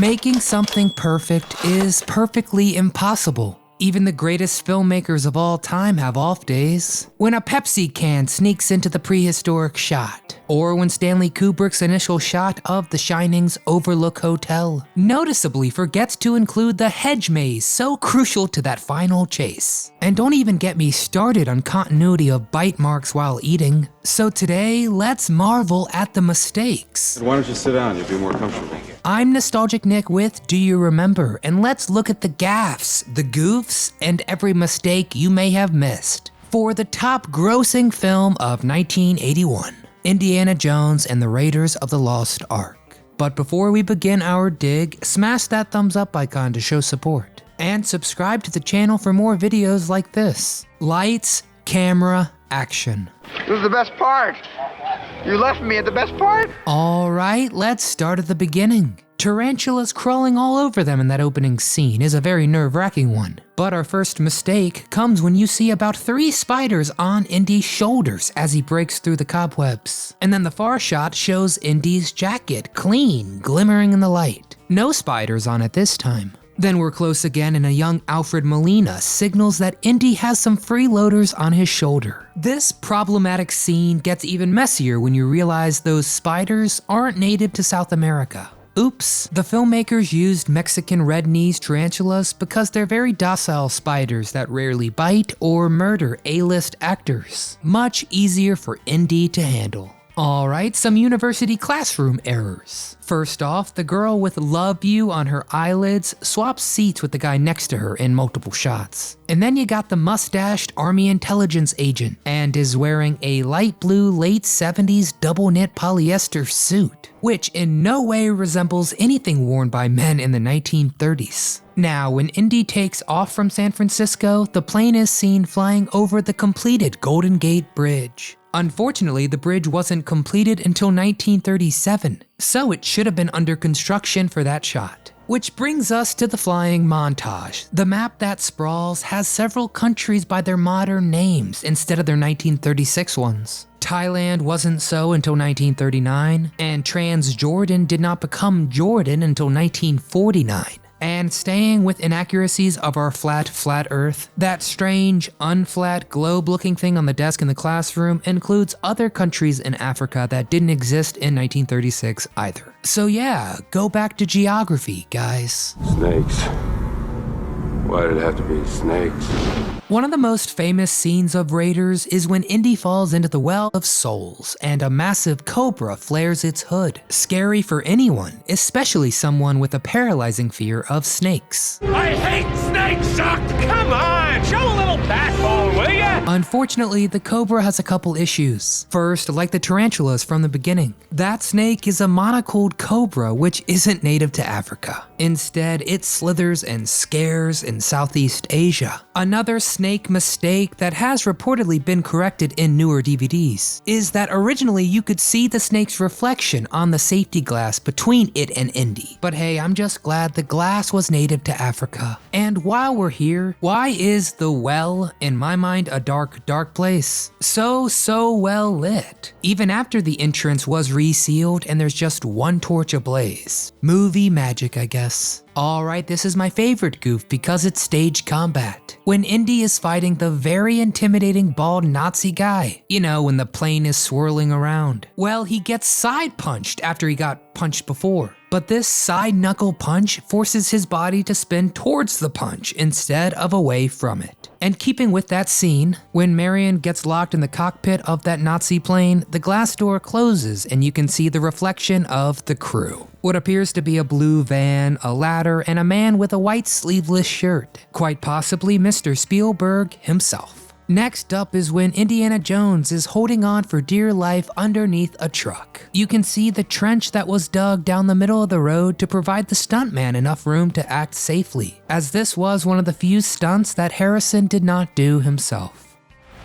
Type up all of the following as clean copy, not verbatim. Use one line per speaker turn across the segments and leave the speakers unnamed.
Making something perfect is perfectly impossible. Even the greatest filmmakers of all time have off days. When a Pepsi can sneaks into the prehistoric shot, or when Stanley Kubrick's initial shot of The Shining's Overlook Hotel noticeably forgets to include the hedge maze so crucial to that final chase. And don't even get me started on continuity of bite marks while eating. So today, let's marvel at the mistakes.
Why don't you sit down, you'll be more comfortable.
I'm Nostalgic Nick with Do You Remember? And let's look at the gaffes, the goofs, and every mistake you may have missed for the top grossing film of 1981, Indiana Jones and the Raiders of the Lost Ark. But before we begin our dig, smash that thumbs up icon to show support, and subscribe to the channel for more videos like this. Lights, camera, action.
This is the best part. You left me at the best part.
Alright, let's start at the beginning. Tarantulas crawling all over them in that opening scene is a very nerve-wracking one. But our first mistake comes when you see about 3 spiders on Indy's shoulders as he breaks through the cobwebs. And then the far shot shows Indy's jacket, clean, glimmering in the light. No spiders on it this time. Then we're close again and a young Alfred Molina signals that Indy has some freeloaders on his shoulder. This problematic scene gets even messier when you realize those spiders aren't native to South America. Oops, the filmmakers used Mexican red-nosed tarantulas because they're very docile spiders that rarely bite or murder A-list actors. Much easier for Indy to handle. Alright, some university classroom errors. First off, the girl with "love you" on her eyelids swaps seats with the guy next to her in multiple shots. And then you got the mustached Army intelligence agent and is wearing a light blue late 70s double knit polyester suit, which in no way resembles anything worn by men in the 1930s. Now, when Indy takes off from San Francisco, the plane is seen flying over the completed Golden Gate Bridge. Unfortunately, the bridge wasn't completed until 1937, so it should have been under construction for that shot. Which brings us to the flying montage. The map that sprawls has several countries by their modern names instead of their 1936 ones. Thailand wasn't so until 1939, and Transjordan did not become Jordan until 1949. And staying with inaccuracies of our flat Earth, that strange, unflat, globe-looking thing on the desk in the classroom includes other countries in Africa that didn't exist in 1936 either. So yeah, go back to geography, guys.
Snakes. Why did it have to be snakes?
One of the most famous scenes of Raiders is when Indy falls into the Well of Souls and a massive cobra flares its hood. Scary for anyone, especially someone with a paralyzing fear of snakes.
I hate snakes, Chuck! Come on, show a little backbone, will ya?
Unfortunately, the cobra has a couple issues. First, like the tarantulas from the beginning, that snake is a monocled cobra which isn't native to Africa. Instead, it slithers and scares in Southeast Asia. Another snake mistake that has reportedly been corrected in newer DVDs is that originally you could see the snake's reflection on the safety glass between it and Indy. But hey, I'm just glad the glass was native to Africa. And while we're here, why is the well, in my mind, a dark, dark place? So well lit. Even after the entrance was resealed and there's just one torch ablaze. Movie magic, I guess. Alright, this is my favorite goof because it's stage combat. When Indy is fighting the very intimidating bald Nazi guy. You know, when the plane is swirling around. Well, he gets side punched after he got punched before. But this side knuckle punch forces his body to spin towards the punch instead of away from it. And keeping with that scene, when Marion gets locked in the cockpit of that Nazi plane, the glass door closes and you can see the reflection of the crew. What appears to be a blue van, a ladder, and a man with a white sleeveless shirt. Quite possibly Mr. Spielberg himself. Next up is when Indiana Jones is holding on for dear life underneath a truck. You can see the trench that was dug down the middle of the road to provide the stuntman enough room to act safely, as this was one of the few stunts that Harrison did not do himself.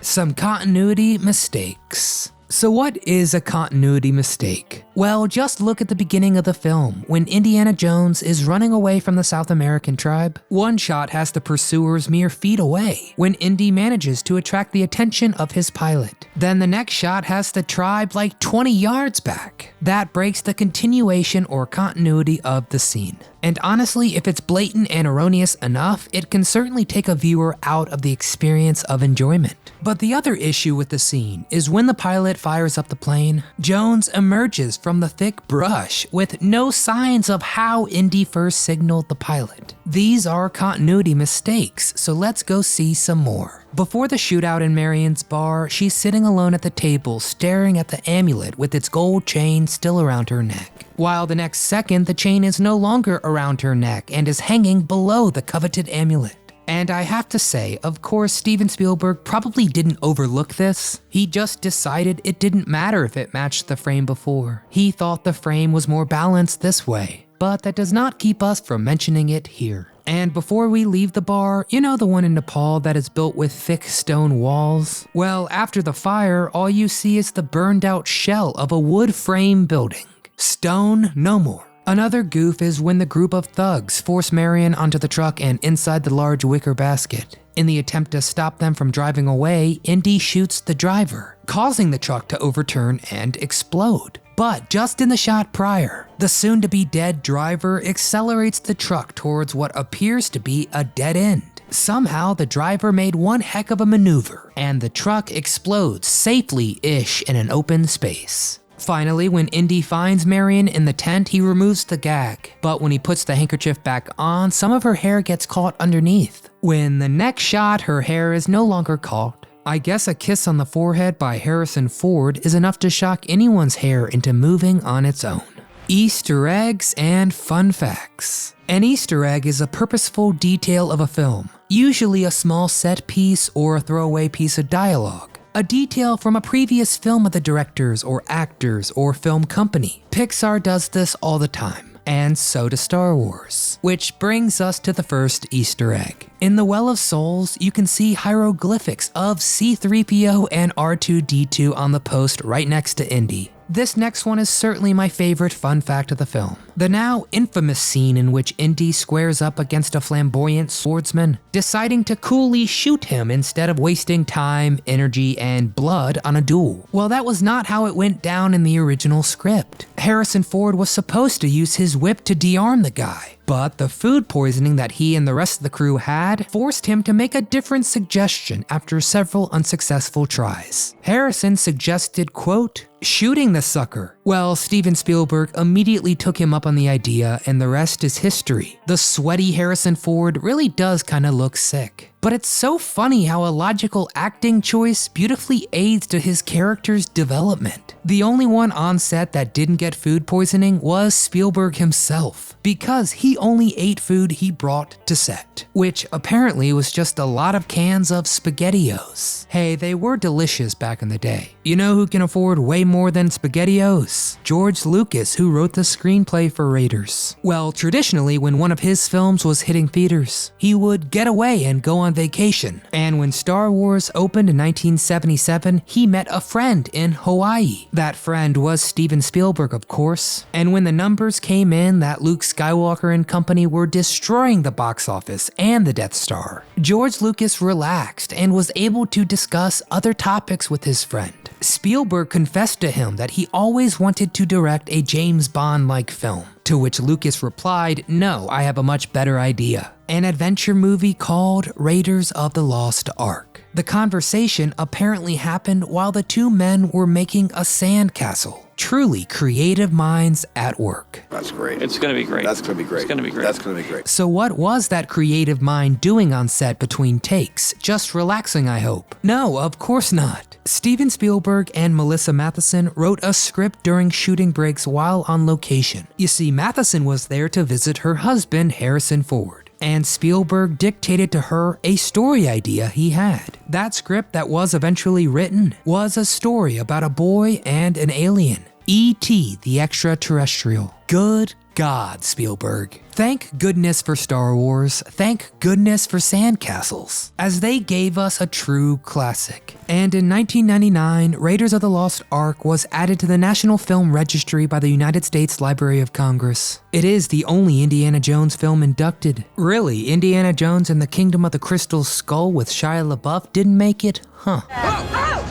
Some continuity mistakes. So what is a continuity mistake? Well, just look at the beginning of the film, when Indiana Jones is running away from the South American tribe. One shot has the pursuers mere feet away, when Indy manages to attract the attention of his pilot. Then the next shot has the tribe like 20 yards back. That breaks the continuation or continuity of the scene. And honestly, if it's blatant and erroneous enough, it can certainly take a viewer out of the experience of enjoyment. But the other issue with the scene is when the pilot fires up the plane, Jones emerges from the thick brush with no signs of how Indy first signaled the pilot. These are continuity mistakes, so let's go see some more. Before the shootout in Marion's bar, she's sitting alone at the table staring at the amulet with its gold chain still around her neck. While the next second, the chain is no longer around her neck and is hanging below the coveted amulet. And I have to say, of course, Steven Spielberg probably didn't overlook this. He just decided it didn't matter if it matched the frame before. He thought the frame was more balanced this way. But that does not keep us from mentioning it here. And before we leave the bar, you know the one in Nepal that is built with thick stone walls? Well, after the fire, all you see is the burned out shell of a wood frame building. Stone no more. Another goof is when the group of thugs force Marion onto the truck and inside the large wicker basket. In the attempt to stop them from driving away, Indy shoots the driver, causing the truck to overturn and explode. But just in the shot prior, the soon-to-be dead driver accelerates the truck towards what appears to be a dead end. Somehow, the driver made one heck of a maneuver, and the truck explodes safely-ish in an open space. Finally, when Indy finds Marion in the tent, he removes the gag. But when he puts the handkerchief back on, some of her hair gets caught underneath. When the next shot, her hair is no longer caught. I guess a kiss on the forehead by Harrison Ford is enough to shock anyone's hair into moving on its own. Easter eggs and fun facts. An Easter egg is a purposeful detail of a film, usually a small set piece or a throwaway piece of dialogue. A detail from a previous film of the directors or actors or film company. Pixar does this all the time, and so does Star Wars. Which brings us to the first Easter egg. In the Well of Souls, you can see hieroglyphics of C-3PO and R2-D2 on the post right next to Indy. This next one is certainly my favorite fun fact of the film. The now infamous scene in which Indy squares up against a flamboyant swordsman, deciding to coolly shoot him instead of wasting time, energy, and blood on a duel. Well, that was not how it went down in the original script. Harrison Ford was supposed to use his whip to de-arm the guy, but the food poisoning that he and the rest of the crew had forced him to make a different suggestion after several unsuccessful tries. Harrison suggested, quote, shooting the sucker. Well, Steven Spielberg immediately took him up on the idea, and the rest is history. The sweaty Harrison Ford really does kinda look sick. But it's so funny how a logical acting choice beautifully aids to his character's development. The only one on set that didn't get food poisoning was Spielberg himself, because he only ate food he brought to set, which apparently was just a lot of cans of SpaghettiOs. Hey, they were delicious back in the day. You know who can afford way more than SpaghettiOs? George Lucas, who wrote the screenplay for Raiders. Well, traditionally, when one of his films was hitting theaters, he would get away and go on vacation. And when Star Wars opened in 1977, he met a friend in Hawaii. That friend was Steven Spielberg, of course. And when the numbers came in that Luke Skywalker and company were destroying the box office and the Death Star, George Lucas relaxed and was able to discuss other topics with his friend. Spielberg confessed to him that he always wanted to direct a James Bond-like film, to which Lucas replied, "No, I have a much better idea. An adventure movie called Raiders of the Lost Ark." The conversation apparently happened while the two men were making a sandcastle. Truly creative minds at work.
That's great.
It's gonna be great.
That's gonna be great.
It's gonna be great.
That's gonna be great.
So what was that creative mind doing on set between takes? Just relaxing, I hope. No, of course not. Steven Spielberg and Melissa Matheson wrote a script during shooting breaks while on location. You see, Matheson was there to visit her husband, Harrison Ford, and Spielberg dictated to her a story idea he had. That script that was eventually written was a story about a boy and an alien, E.T. the Extraterrestrial. Good God, Spielberg. Thank goodness for Star Wars. Thank goodness for sandcastles, as they gave us a true classic. And in 1999, Raiders of the Lost Ark was added to the National Film Registry by the United States Library of Congress. It is the only Indiana Jones film inducted. Really, Indiana Jones and the Kingdom of the Crystal Skull with Shia LaBeouf didn't make it? Huh.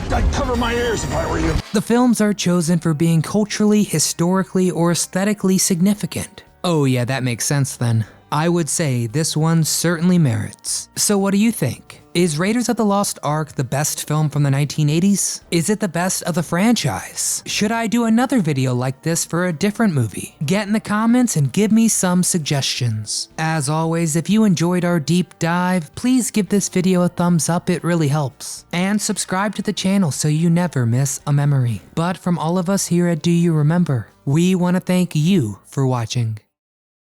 I'd cover my ears if I were you.
The films are chosen for being culturally, historically, or aesthetically significant. Oh yeah, that makes sense then. I would say this one certainly merits. So what do you think? Is Raiders of the Lost Ark the best film from the 1980s? Is it the best of the franchise? Should I do another video like this for a different movie? Get in the comments and give me some suggestions. As always, if you enjoyed our deep dive, please give this video a thumbs up, it really helps. And subscribe to the channel so you never miss a memory. But from all of us here at Do You Remember, we want to thank you for watching.